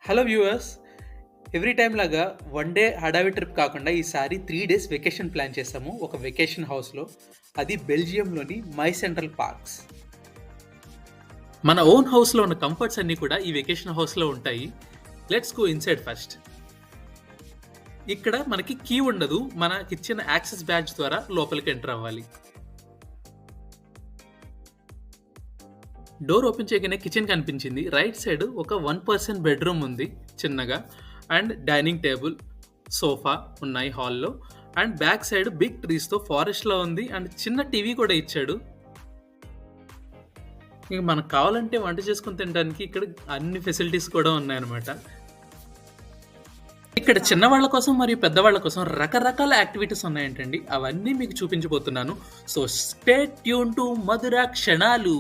Hello viewers! Every time లాగా one day హడావి trip కాకుండా ఈసారి 3 డేస్ వెకేషన్ ప్లాన్ చేసాము ఒక వెకేషన్ హౌస్‌లో. అది బెల్జియంలోని మై సెంట్రల్ పార్క్స్. మన ఓన్ హౌస్‌లో ఉన్న కంఫర్ట్స్ అన్నీ కూడా ఈ వెకేషన్ హౌస్‌లో ఉంటాయి. Let's go inside first. ఇక్కడ మనకి కీ ఉండదు. మనకిచ్చిన యాక్సెస్ బ్యాడ్జ్ ద్వారా లోపలికి ఎంటర్ అవ్వాలి. డోర్ ఓపెన్ చేయగానే కిచెన్ కనిపించింది. రైట్ సైడ్ ఒక 1 పర్సన్ బెడ్రూమ్ ఉంది చిన్నగా. అండ్ డైనింగ్ టేబుల్, సోఫా ఉన్నాయి హాల్‌లో. అండ్ బ్యాక్ సైడ్ బిగ్ ట్రీస్‌తో ఫారెస్ట్‌లా ఉంది. అండ్ చిన్న టీవీ కూడా ఇచ్చాడు. ఇక మనకు కావాలంటే వంట చేసుకొని తినడానికి ఇక్కడ అన్ని ఫెసిలిటీస్ కూడా ఉన్నాయన్నమాట. ఇక్కడ చిన్నవాళ్ళ కోసం మరియు పెద్దవాళ్ళ కోసం రకరకాల యాక్టివిటీస్ ఉన్నాయంటండి. అవన్నీ మీకు చూపించబోతున్నాను. సో స్టే ట్యూన్ టు మధుర క్షణాలు.